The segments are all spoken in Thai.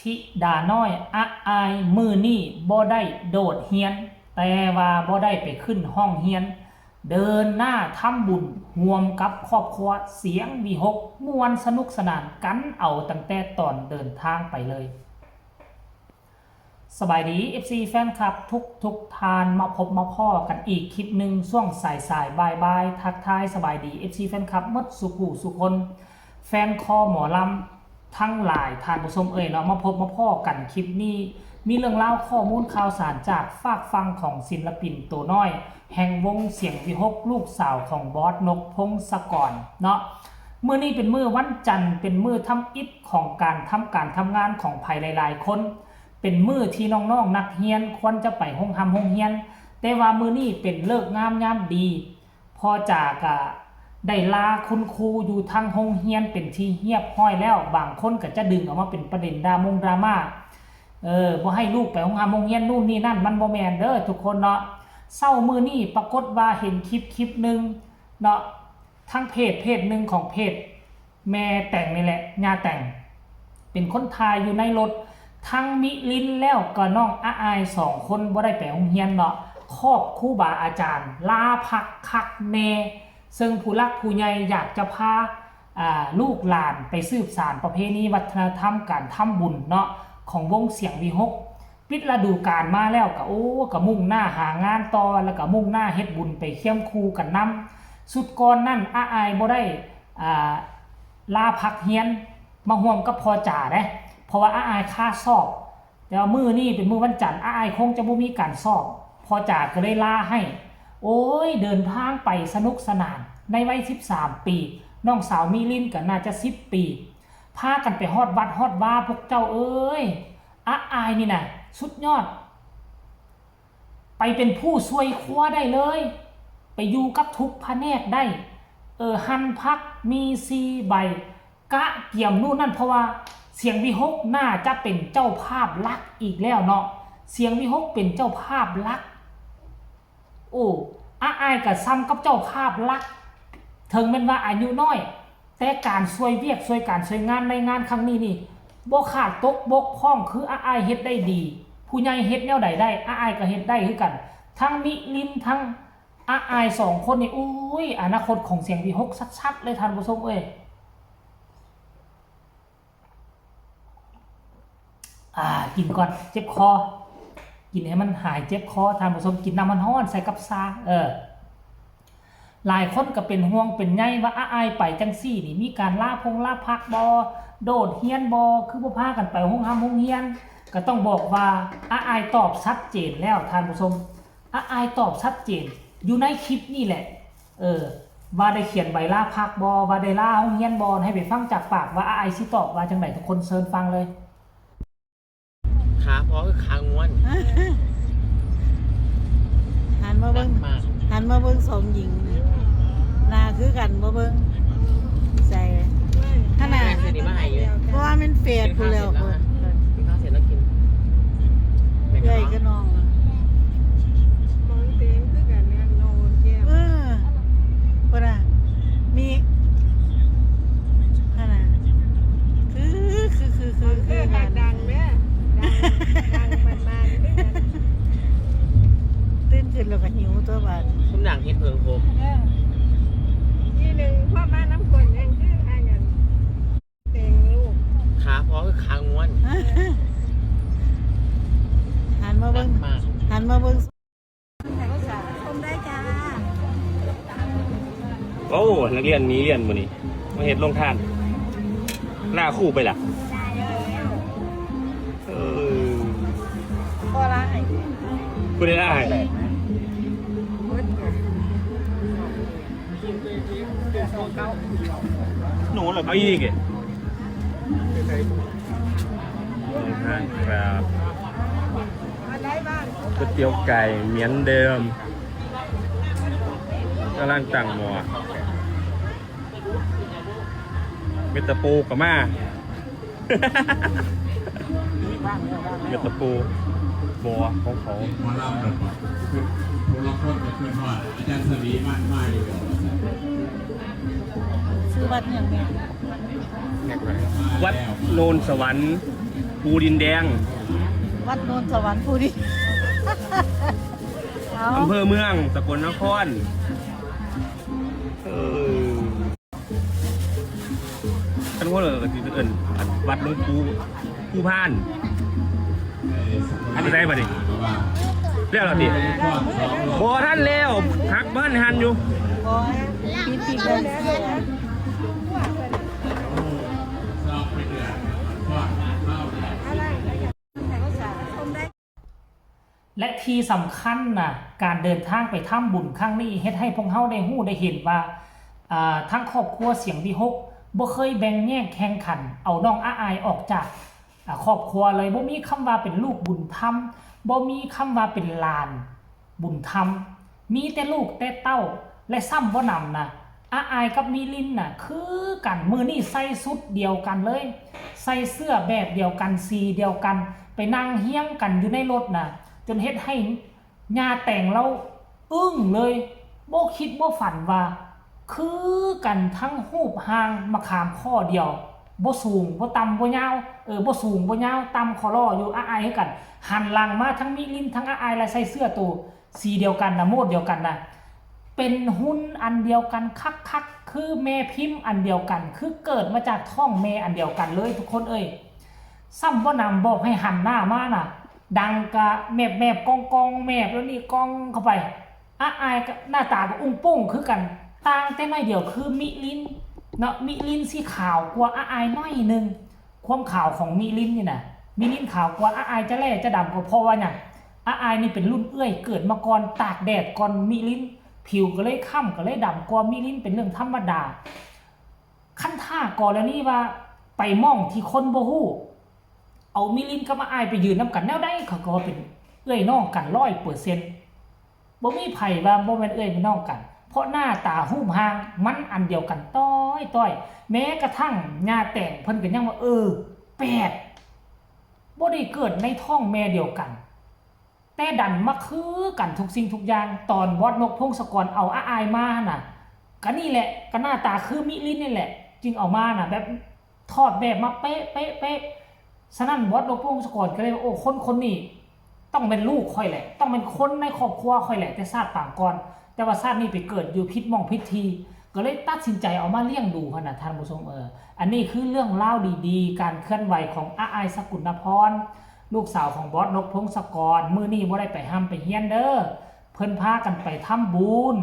ธิดาน้อยอะอายมือนี่บ่ได้โดดเฮียนแต่ว่าบ่ได้ไปขึ้นห้องเฮียนเดินหน้าทำบุญร่วมกับครอบครัวเสียงวีหกม่วนสนุกสนานกันเอาตั้งแต่ตอนเดินทางไปเลยสบายดี FC แฟนคลับทุกทานมาพบมาพ่อกันอีกคลิปหนึ่งช่วงสายบ่ายทักทายสบายดี FC แฟนคลับมดสุขุสุคนแฟนคอหมอลำทั้งหลายทานผู้ชมเนาะมาพบมาพ่อกันคลิปนี้มีเรื่องเล่าข้อมูลข่าวสารจากฝากฟังของศิลปินตัวน้อยแห่งวงเสียงวิหกลูกสาวของบอสนกพงศกรเนาะมื้อนี้เป็นมื้อวันจันทร์เป็นมื้อทำอิฐของการทำงานของภัยหลายๆคนเป็นมื้อที่น้องๆนักเรียนควรจะไปโรงเรียนแต่ว่ามื้อนี้เป็นเลิกงามยามดีพอจากได้ลาคุณครูอยู่ทางโรงเรียนเป็นที่เรียบร้อยแล้วบางคนก็จะดึงออกมาเป็นประเด็นดราม่าบ่ให้ลูกไปโรงเรียนนู่นนี่นั่นมันบ่แม่นเด้อทุกคนเนาะเศร้ามื้อนี้ปรากฏว่าเห็นคลิปนึงเนาะทั้งเพจนึงของเพจแม่แต่งนี่แหละย่าแต่งเป็นคนถ่ายอยู่ในรถทั้งมิลินแล้วก็น้องอาอาย2คนบ่ได้ไปโรงเรียนเนาะครอบครูบาอาจารย์ลาพักคักแน่ซึ่งผู้รักผู้ใหญ่อยากจะพาลูกหลานไปสืบสานประเพณีวัฒนธรรมการทำบุญเนาะของวงเสียงวีหกปิดฤดูกาลมาแล้วก็มุ่งหน้าหางานต่อแล้วก็มุ่งหน้าเฮ็ดบุญไปเคี่ยมคูกันนำสุดก่อนนั่นอาอายบ่ได้ลาพักเฮียนมาร่วมกับพ่อจ๋าเด้เพราะว่าอาอายค่าสอบแต่ว่ามื้อนี้เป็นมื้อวันจันทร์อาอายคงจะบ่มีการสอบพ่อจ๋าก็เลยลาให้โอ้ยเดินทางไปสนุกสนานในวัย13ปีน้องสาวมิลินก็น่าจะ10ปีพากันไปฮอดวัดฮอดว่าพวกเจ้าเอ้ยอาอายนี่น่ะสุดยอดไปเป็นผู้ช่วยครัวได้เลยไปอยู่กับทุกแผนกได้หั่นผักมี4ใบกะเกี่ยมนู่นนั่นเพราะว่าเสียงวิหกน่าจะเป็นเจ้าภาพหลักอีกแล้วเนาะเสียงวิหกเป็นเจ้าภาพหลักโอ้อาอายกับซ้ำกับเจ้าภาพหลักถึงแม้ว่าอายุน้อยแต่การช่วยเวียกช่วยการช่วยงานในงานครั้งนี้นี่บ่ขาดตกบกพร่องคืออาอายเฮ็ดได้ดีผู้ใหญ่เฮ็ดแนวใดได้อาอายก็เฮ็ดได้คือกันทั้งมิลินทั้งอาอาย2คนนี่โอ้ยอนาคตของเสียงวิหกชัดๆเลยท่านผู้ชมเอ้ยกินก่อนเจ็บคอกินให้มันหายเจ็บคอท่านผู้ชมกินน้ำมันร้อนใส่กับซาหลายคนก็เป็นห่วงเป็นใยว่าอายไปจังซี่นี่มีการลาพักบ่โดดเฮียนบ่คือบ่พากันไปโรงเรียนก็ต้องบอกว่าอายตอบชัดเจนแล้วท่านผู้ชมอายตอบชัดเจนอยู่ในคลิปนี่แหละว่าได้เขียนใบลาพักบ่ว่าได้ลาโรงเรียนบ่ให้ไปฟังจากปากว่าอายสิตอบว่าจังได๋ทุกคนเชิญฟังเลยขาพอคือขาง้วนหันมาเบิ่งสองหญิงนาคือกันมาเบิ่งใส่ขนาดเพราะว่ามันเฟดกูแล้วคนข้าวเสร็จแล้วกินใหญ่ก็น้องมองเต็มคือกันเนี่ยนอนแก้วคนน่ะมีขนาดคือดังแม่ดังมันตื่นขึ้นแล้วก็หิวตัวบาดคุณหนังเห็ดเพิงผมทีหนึ่งพ่อบ้านน้ำคนยังคือให้เงินเต็งลูกขาพอคือขาง้วนหันมาเบิ่งชมได้จ้าโอ้นักเรียนนี้เรียนมื้อนี้มาเฮ็ดลงทานล่าคู่ไปล่ะพอละให้กูได้ล่าให้หนูเหรอเอาอีกครับก๋วยเตี๋ยวไก่เหมือนเดิมกำลังตั้งหม้อเม็ดตะปูกับมาเม็ดตะปูบัวของเขาหมอลำแบบคนละคนกับเพื่อนว่าอาจารย์สวีมาอยู่ ซื้อวัดอย่างแม่ วัดโนนสวรรค์ภูดินแดง วัดโนนสวรรค์ภูดิ เอา อำเภอเมืองสกลนครท่านพ่อเลยก็ที่เอิญวัดหลวงปู่ผู้พานอันนี้ได้ป่ะดิเรียกเราดิบอท่านแล้วหักบ้านหันอยู่ บอยปีเลย และที่สำคัญนะการเดินทางไปถ้ำบุญครั้งนี้เฮ็ดให้พวกเฮาได้ฮู้ได้เห็นว่าทั้งครอบครัวเสียงวิหกบ่เคยแบ่งแยกแข่งขันเอาน้องอาอายออกจากครอบครัวเลยบ่มีคำว่าเป็นลูกบุญธรรมบ่มีคำว่าเป็นหลานบุญธรรมมีแต่ลูกแต่เต้าและซ้ำบ่นำนะอาอายกับมิลินน่ะคือกันมือนี่ใส่สุดเดียวกันเลยใส่เสื้อแบบเดียวกันสีเดียวกันไปนั่งเฮี้ยงกันอยู่ในรถน่ะจนเฮ็ดให้ญาแต่งเราอึ้งเลยบ่คิดบ่ฝันว่าคือกันทั้งรูปหางมะขามข้อเดียวบ่สูงบ่ต่ำบ่ยาวบ่สูงบ่ยาวต่ำคอล้ออยู่อ้ายให้กันหันหลังมาทั้งมิลินทั้งอ้ายและใส่เสื้อตัวสีเดียวกันนะโมดเดียวกันนะเป็นหุ้นอันเดียวกันคักๆคือแม่พิมพ์อันเดียวกันคือเกิดมาจากท้องแม่อันเดียวกันเลยทุกคนซ้ำบ่นำบอกให้หันหน้ามาน่ะดังกะแมบกองแมบแล้วนี่กองเข้าไปอายก็หน้าตาก็อุ้งปุ้งคือกันต่างแต่น้อยเดียวคือมิลินเนาะมิลินสีขาวกว่าอายน้อยนึงความขาวของมิลินนี่น่ะมิลินขาวกว่าอายจะแล่จะดำกว่าเพราะว่าเนี่ยอายนี่เป็นรุ่นเอื้อยเกิดมาก่อนตากแดดก่อนมิลินผิวก็เลยค่ำก็เลยดำกว่ามิลินเป็นเรื่องธรรมดาขั้นท่าก่อนแล้วนี่ว่าไปมองที่คนบ่ฮู้เอามิลินกับอายไปยืนน้ำกันแนวได้เขาก็เป็นเอื้อยน้องกัน100%บ่มีไผว่าบ่แม่นเอื้อยเป็นน้องกันเพราะหน้าตาหู้หางมันอันเดียวกันต้อยแม้กระทั่งญาแต่งเพิ่นก็ยังว่าแปดบ่ได้เกิดในท้องแม่เดียวกันแต่ดันมาคือกันทุกสิ่งทุกอย่างตอนบอสนกพงศกรเอาอายมาน่ะก็นี่แหละก็หน้าตาคือมิลินนี่แหละจึงเอามาน่ะแบบทอดแบบมาเป๊ะฉะนั้นบอสนกพงศกรก็เลยว่าคนนี้ต้องเป็นลูกค่อยแหละต้องเป็นคนในครอบครัวค่อยแหละแต่ชาติต่างก่อนแต่ว่าชาตินี้ไปเกิดอยู่พิษมองพิธีก็เลยตัดสินใจเอามาเลี้ยงดูขนาดท่านผู้ชมอันนี้คือเรื่องเล่าดีๆการเคลื่อนไหวของอาอายสกุลนพรลูกสาวของบอสนกพงศกรมื้อนี้บ่ได้ไปห้ามไปเฮียนเด้อเพิ่นพากันไปทำบุญ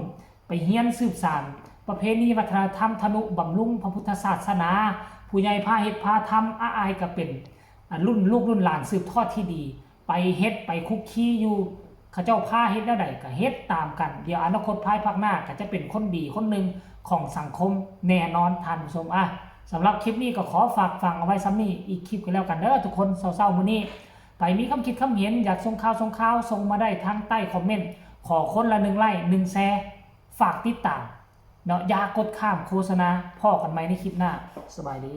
ไปเฮียนสืบสานประเพณีวัฒนธรรมทนุบำรุงพระพุทธศาสนาผู้ใหญ่พาเฮ็ดพาทำอาอายก็เป็นรุ่นลูกรุ่นหลานสืบทอดที่ดีไปเฮ็ดไปคุกคีอยู่ข้าเจ้าพาเฮ็ดแล้วใดก็เฮ็ดตามกันเดี๋ยวอนาคตภายภาคหน้าก็จะเป็นคนดีคนหนึ่งของสังคมแน่นอนท่านผู้ชมสำหรับคลิปนี้ก็ขอฝากฟังเอาไว้ซ้ำนี้อีกคลิปกันแล้วกันเด้อทุกคนเศร้าๆมื้อนี้ไปมีคำคิดคำเห็นอยากส่งข่าวส่งมาได้ทางใต้คอมเมนต์ขอคนละ1 ไลค์ 1 แชร์ฝากติดตามเนาะอย่ากดข้ามโฆษณาพอกันใหม่ในคลิปหน้าสบายดี